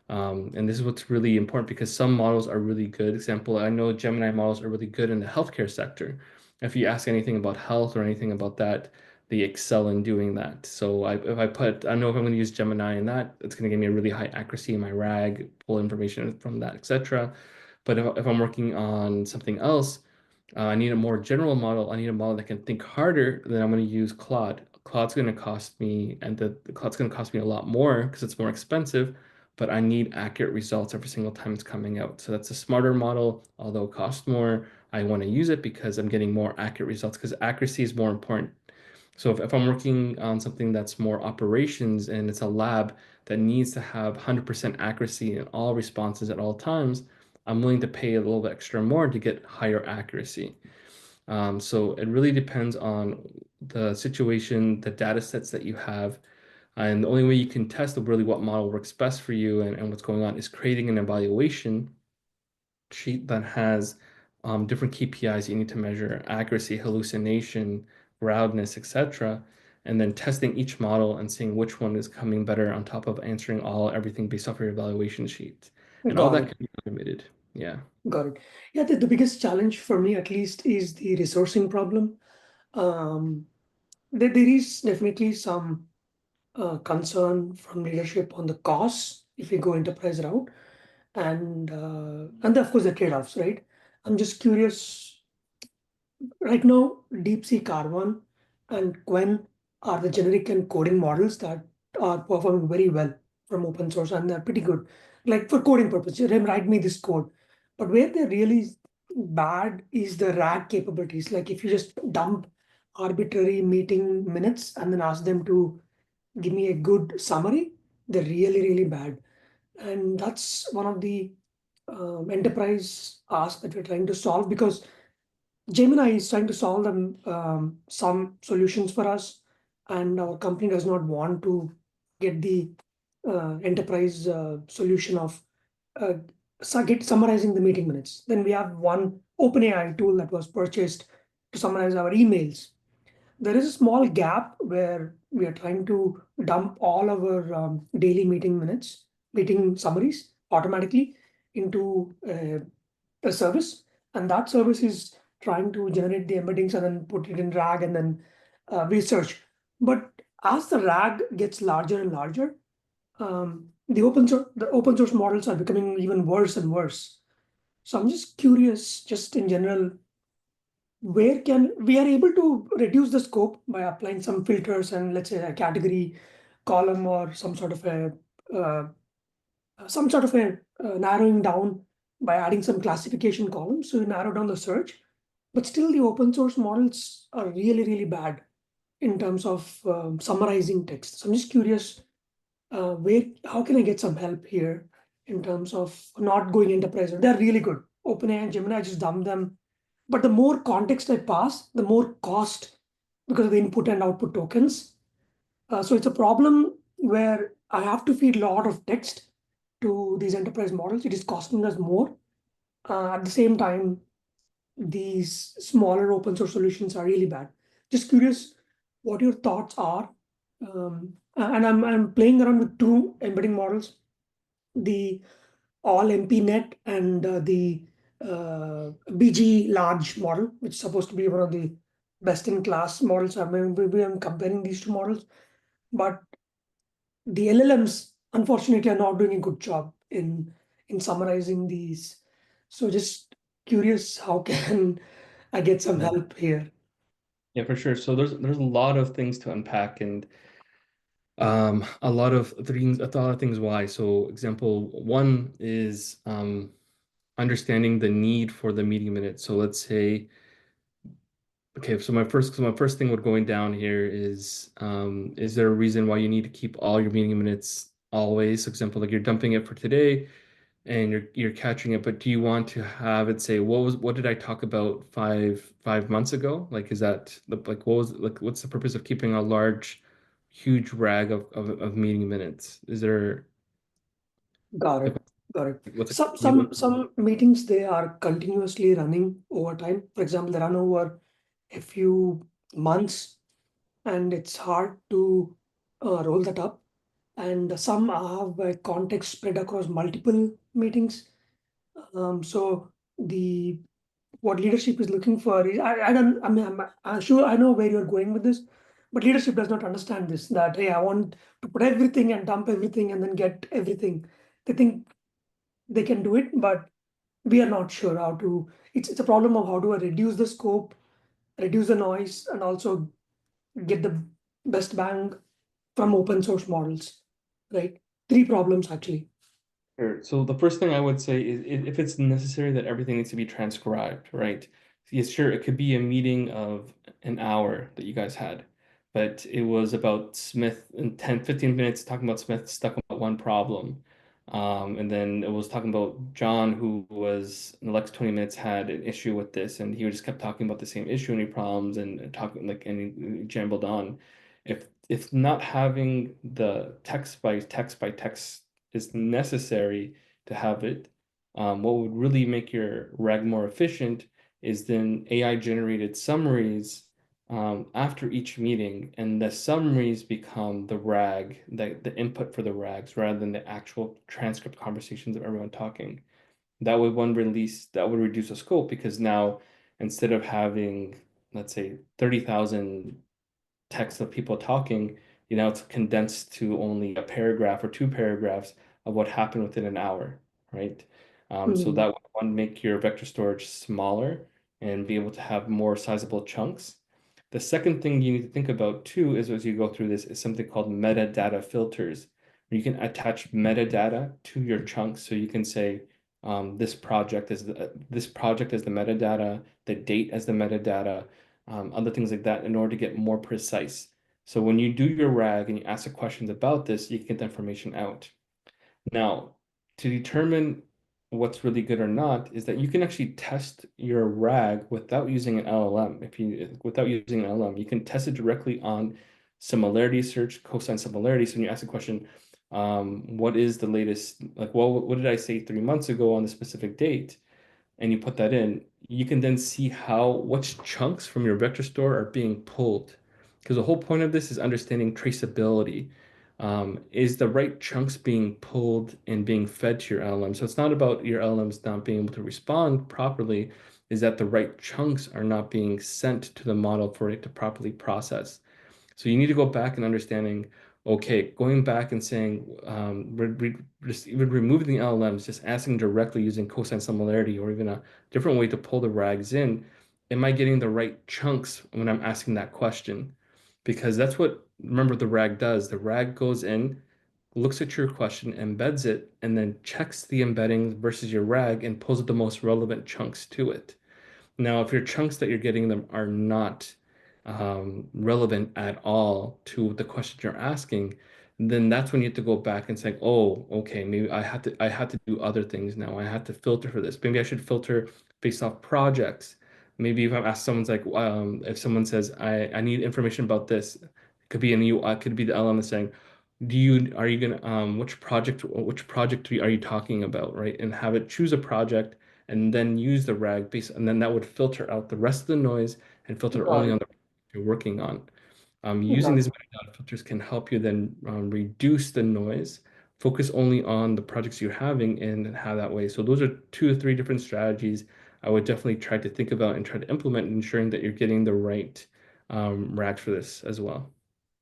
And this is what's really important because some models are really good. Example, I know Gemini models are really good in the healthcare sector. If you ask anything about health or anything about that, they excel in doing that. So I know if I'm going to use Gemini in that, it's going to give me a really high accuracy in my RAG, pull information from that, etc. But if I'm working on something else, I need a more general model. I need a model that can think harder. Then I'm going to use Claude. Claude's going to cost me, and the Claude's going to cost me a lot more because it's more expensive, but I need accurate results every single time it's coming out. So that's a smarter model, although it costs more. I want to use it because I'm getting more accurate results because accuracy is more important. So if I'm working on something that's more operations and it's a lab that needs to have 100% accuracy in all responses at all times, I'm willing to pay a little bit extra more to get higher accuracy. So it really depends on the situation, the data sets that you have. And the only way you can test really what model works best for you and what's going on is creating an evaluation sheet that has different KPIs you need to measure: accuracy, hallucination, groundness, etc. And then testing each model and seeing which one is coming better on top of answering everything based off your evaluation sheet. And all that can be automated. Yeah. Got it. Yeah, the biggest challenge for me, at least, is the resourcing problem. There is definitely some concern from leadership on the costs if we go enterprise route, and of course the trade-offs, right? I'm just curious. Right now, DeepSeek R1 and Qwen are the generic and coding models that are performing very well from open source, and they're pretty good. Like for coding purposes, write me this code. But where they're really bad is the RAG capabilities. Like if you just dump arbitrary meeting minutes and then ask them to give me a good summary, they're really, really bad. And that's one of the enterprise asks that we're trying to solve, because Gemini is trying to solve them some solutions for us, and our company does not want to get the enterprise solution of summarizing the meeting minutes. Then we have one OpenAI tool that was purchased to summarize our emails. There is a small gap where we are trying to dump all our daily meeting summaries automatically into a service, and that service is trying to generate the embeddings and then put it in RAG and then research. But as the RAG gets larger and larger, the open source models are becoming even worse and worse. So I'm just curious, just in general, where can we are able to reduce the scope by applying some filters and let's say a category column or uh, narrowing down by adding some classification columns. So you narrow down the search, but still the open source models are really, really bad in terms of summarizing text. So I'm just curious, how can I get some help here in terms of not going enterprise? They're really good. OpenAI and Gemini, I just dump them. But the more context I pass, the more cost because of the input and output tokens. So it's a problem where I have to feed a lot of text to these enterprise models. It is costing us more. At the same time, these smaller open source solutions are really bad. Just curious what your thoughts are. And I'm playing around with two embedding models, the all MPNet and the BG large model, which is supposed to be one of the best in class models. I'm comparing these two models, but the LLMs unfortunately are not doing a good job in summarizing these. So just curious, how can I get some help here? Yeah, for sure. So there's a lot of things to unpack, and a lot of things why. So example one is understanding the need for the meeting minutes. So let's say, okay, so my first thing with going down here is there a reason why you need to keep all your meeting minutes always? For example, like you're dumping it for today and you're catching it, but do you want to have it say what did I talk about five months ago? Like, is that like what's the purpose of keeping a large, huge rag of meeting minutes? Is there Got like it. Got it. what's Some meetings, they are continuously running over time. For example, they run over a few months, and it's hard to roll that up. And some have context spread across multiple meetings. So the what leadership is looking for is I don't I mean I'm sure I know where you're going with this, but leadership does not understand this. That hey, I want to put everything and dump everything and then get everything. They think they can do it, but we are not sure how to. It's a problem of how do I reduce the scope, reduce the noise, and also get the best bang from open source models, right? Three problems actually. Sure. So the first thing I would say is if it's necessary that everything needs to be transcribed, right? Yes, sure, it could be a meeting of an hour that you guys had, but it was about Smith in 10, 15 minutes talking about Smith stuck about one problem. And then it was talking about John, who was in the next 20 minutes had an issue with this, and he just kept talking about the same issue and any problems and talking like and he jambled on. If not having the text by text is necessary to have it. What would really make your RAG more efficient is then AI generated summaries after each meeting, and the summaries become the RAG, the input for the RAGs, rather than the actual transcript conversations of everyone talking. That would reduce the scope because now instead of having, let's say, 30,000 text of people talking, it's condensed to only a paragraph or two paragraphs of what happened within an hour, right? So that would one make your vector storage smaller and be able to have more sizable chunks. The second thing you need to think about too is as you go through this is something called metadata filters. You can attach metadata to your chunks, so you can say this project is the metadata, the date as the metadata, other things like that in order to get more precise. So when you do your RAG and you ask the questions about this, you can get the information out. Now, to determine what's really good or not is that you can actually test your RAG without using an LLM. Without using an LLM, you can test it directly on similarity search, cosine similarity. So when you ask the question, what is the latest, like, well, what did I say 3 months ago on the specific date? And you put that in, you can then see which chunks from your vector store are being pulled. Because the whole point of this is understanding traceability. Is the right chunks being pulled and being fed to your LLM? So it's not about your LLMs not being able to respond properly, is that the right chunks are not being sent to the model for it to properly process. So you need to go back and understanding okay, going back and saying, just even removing the LLMs, just asking directly using cosine similarity or even a different way to pull the RAGs in, am I getting the right chunks when I'm asking that question? Because that's what, remember, the RAG does. The RAG goes in, looks at your question, embeds it, and then checks the embeddings versus your RAG and pulls the most relevant chunks to it. Now, if your chunks that you're getting them are not relevant at all to the question you're asking, then that's when you have to go back and say, oh, okay, maybe I had to do other things now. I had to filter for this. Maybe I should filter based off projects. Maybe if I'm asked someone's like, if someone says, I need information about this, it could be an UI, could be the LM saying, are you gonna which project are you talking about, right? And have it choose a project and then use the RAG base, and then that would filter out the rest of the noise and filter Got only it. on the project you're working on. Using Got these it. metadata filters can help you then reduce the noise, focus only on the projects you're having, and have that way. So those are 2 or 3 different strategies I would definitely try to think about and try to implement, ensuring that you're getting the right RAG for this as well.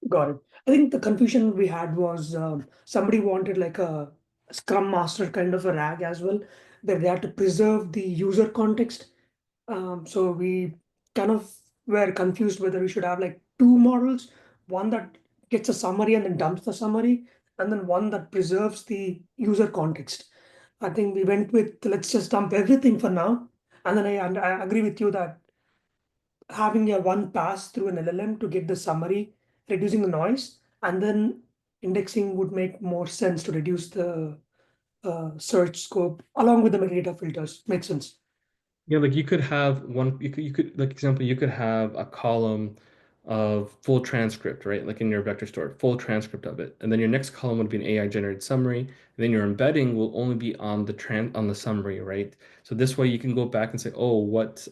Got it. I think the confusion we had was somebody wanted like a Scrum Master kind of a RAG as well, that they had to preserve the user context. So we kind of were confused whether we should have like two models, one that gets a summary and then dumps the summary, and then one that preserves the user context. I think we went with let's just dump everything for now. And I agree with you that having a one pass through an LLM to get the summary, reducing the noise, and then indexing would make more sense to reduce the search scope along with the metadata filters. Makes sense. Yeah, like you could have one, you could like example, you could have a column of full transcript, right? Like in your vector store, full transcript of it. And then your next column would be an AI generated summary. And then your embedding will only be on the summary, right? So this way you can go back and say, oh, what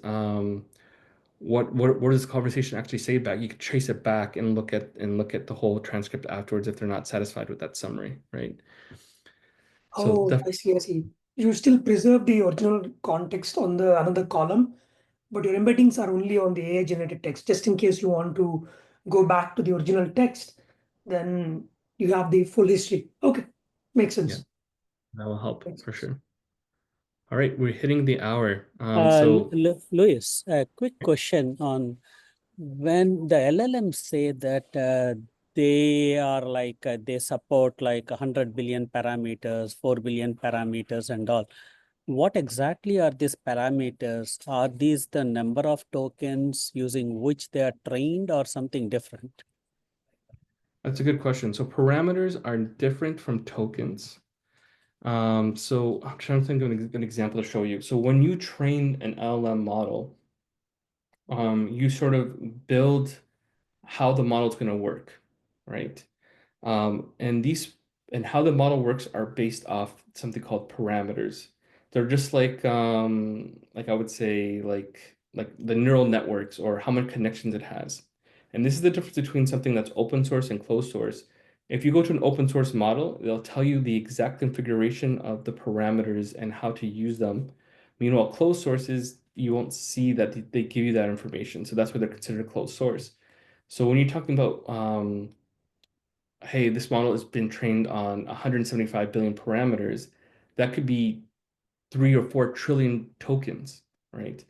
does this conversation actually say back? You could trace it back and look at the whole transcript afterwards if they're not satisfied with that summary, right? So Oh, definitely. I see, I see. You still preserve the original context on the another column, but your embeddings are only on the AI generated text. Just in case you want to go back to the original text, then you have the full history. Okay, makes Yeah, sense. that will help Makes for sense. sure. All right, we're hitting the hour. Louis, a quick question on when the LLMs say that they are like they support like 100 billion parameters, 4 billion parameters, and all. What exactly are these parameters? Are these the number of tokens using which they are trained, or something different? That's a good question. So parameters are different from tokens. So I'm trying to think of an example to show you. So when you train an LLM model, you sort of build how the model is going to work, right? And these and how the model works are based off something called parameters. They're just like I would say like the neural networks or how many connections it has. And this is the difference between something that's open source and closed source. If you go to an open source model, they'll tell you the exact configuration of the parameters and how to use them. Meanwhile, closed sources, you won't see that they give you that information. So that's why they're considered closed source. So when you're talking about hey, this model has been trained on 175 billion parameters, that could be 3 or 4 trillion tokens, right?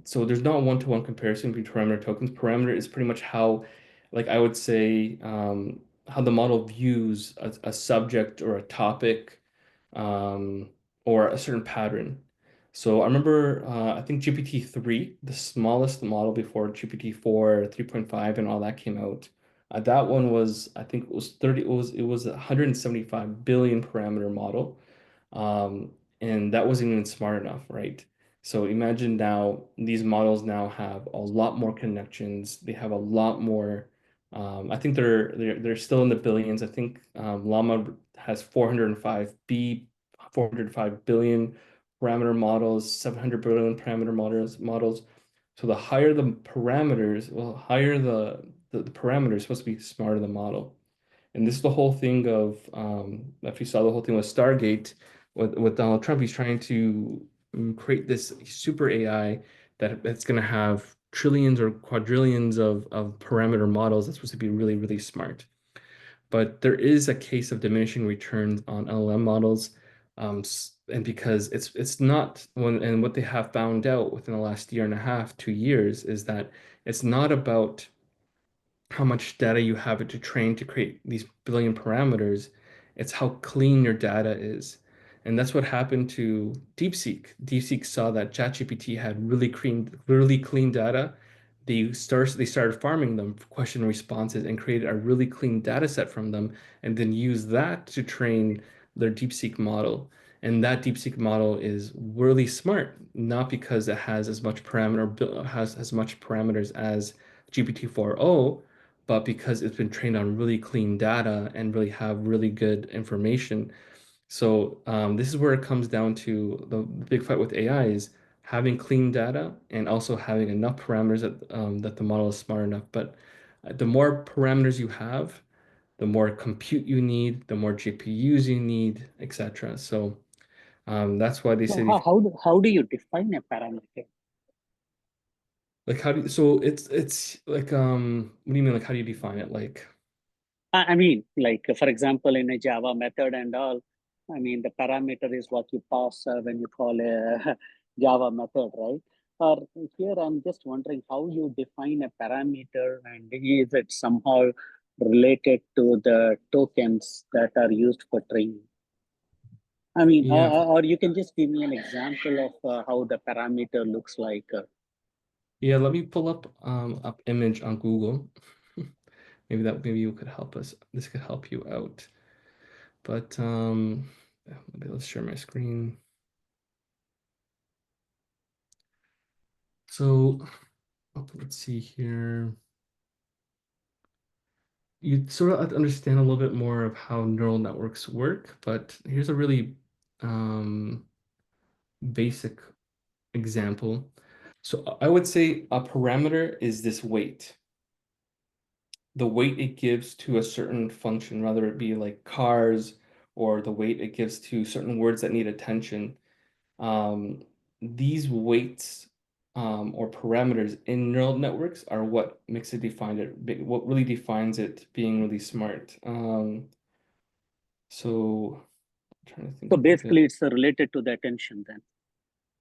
So there's not a one-to-one comparison between parameter tokens. Parameter is pretty much how, like I would say, how the model views a subject or a topic, or a certain pattern. So I remember, I think GPT-3, the smallest model before GPT-4, 3.5, and all that came out. That one was, I think it was 30, it was a 175 billion parameter model. And that wasn't even smart enough, right? So imagine now these models now have a lot more connections. They have a lot more. I think they're still in the billions. I think Llama has 405 billion parameter models, 700 billion parameter models. So the higher the parameters, well, higher the parameters supposed to be smarter the model. And this is the whole thing of, if you saw the whole thing with Stargate, with Donald Trump, he's trying to create this super AI that's going to have trillions or quadrillions of parameter models that's supposed to be really, really smart. But there is a case of diminishing returns on LLM models. And because it's not and what they have found out within the last year and a half, 2 years, is that it's not about how much data you have to train to create these billion parameters. It's how clean your data is. And that's what happened to DeepSeek. DeepSeek saw that ChatGPT had really clean data. They started farming them for question and responses and created a really clean data set from them, and then used that to train their DeepSeek model. And that DeepSeek model is really smart, not because it has as much parameters as GPT-4o, but because it's been trained on really clean data and really have really good information. So this is where it comes down to the big fight with AI is having clean data and also having enough parameters that the model is smart enough. But the more parameters you have, the more compute you need, the more GPUs you need, etc. So that's why they So say how do you define a parameter? like how do you, so it's like what do you mean, like how do you define it? Like I mean, like for example, in a Java method and all, I mean, the parameter is what you pass when you call a Java method, right? Or here, I'm just wondering how you define a parameter, and is it somehow related to the tokens that are used for training? I mean, yeah. or you can just give me an example of how the parameter looks like. Yeah, let me pull up image on Google. Maybe you could help us. This could help you out. But maybe let's share my screen. So let's see here. You sort of understand a little bit more of how neural networks work, but here's a really basic example. So I would say a parameter is this weight. The weight it gives to a certain function, whether it be like cars or the weight it gives to certain words that need attention. Um, these weights or parameters in neural networks are what makes it what really defines it being really smart. So I'm trying to think So of a good. basically, it's related to the attention then.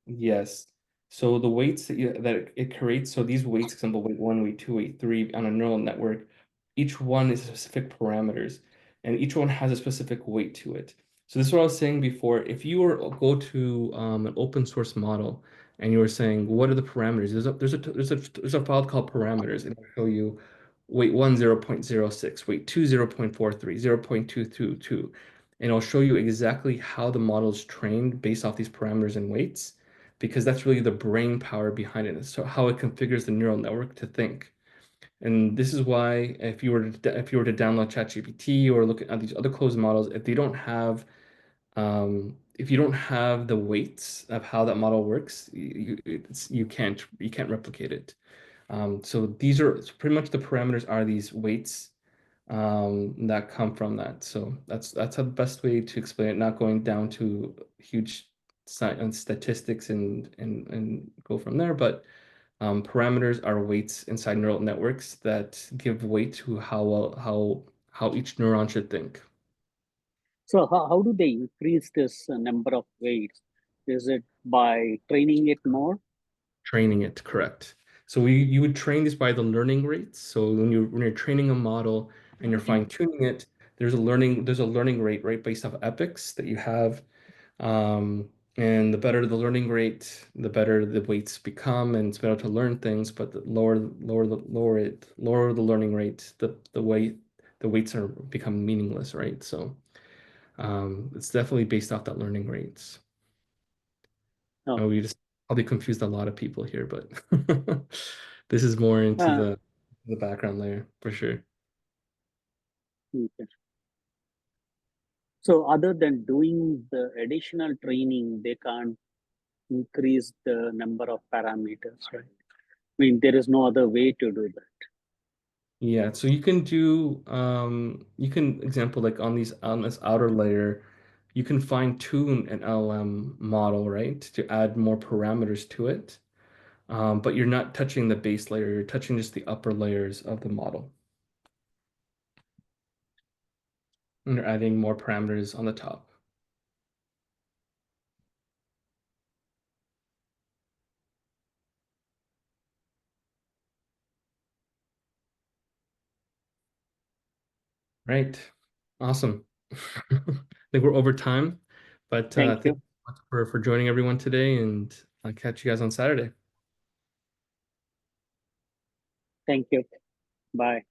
Yes. So the weights that it creates, so these weights, example, weight 1, weight 2, weight 3 on a neural network, each one is specific parameters, and each one has a specific weight to it. So this is what I was saying before. If you were go to an open source model and you were saying, what are the parameters? There's a file called parameters, and it'll show you weight 1, 0.06, weight 2, 0.43, 0.222. And it'll show you exactly how the model is trained based off these parameters and weights, because that's really the brain power behind it. So how it configures the neural network to think. And this is why if you were to download ChatGPT or look at these other closed models, if you don't have the weights of how that model works, you can't replicate it. So these are pretty much the parameters are these weights that come from that. So that's the best way to explain it, not going down to huge statistics and go from there. But parameters are weights inside neural networks that give weight to how each neuron should think. So how do they increase this number of weights? Is it by training it more? Training it, correct. So you would train this by the learning rates. So when you're training a model and you're fine tuning it, there's a learning rate, right, based off epochs that you have. And the better the learning rate, the better the weights become, and it's better to learn things. But the lower the learning rate, the weights are become meaningless, right? So it's definitely based off that learning rates. Oh. Oh, we just probably confused a lot of people here, but this is more into the background layer for sure. Okay. So other than doing the additional training, they can't increase the number of parameters, right? I mean, there is no other way to do that. Yeah, so you can do example like on this outer layer, you can fine tune an LLM model, right, to add more parameters to it. But you're not touching the base layer, you're touching just the upper layers of the model. And they're adding more parameters on the top. Right. Awesome. I think we're over time, but Thank thank you. you so much for joining everyone today, and I'll catch you guys on Saturday. Thank you. Bye.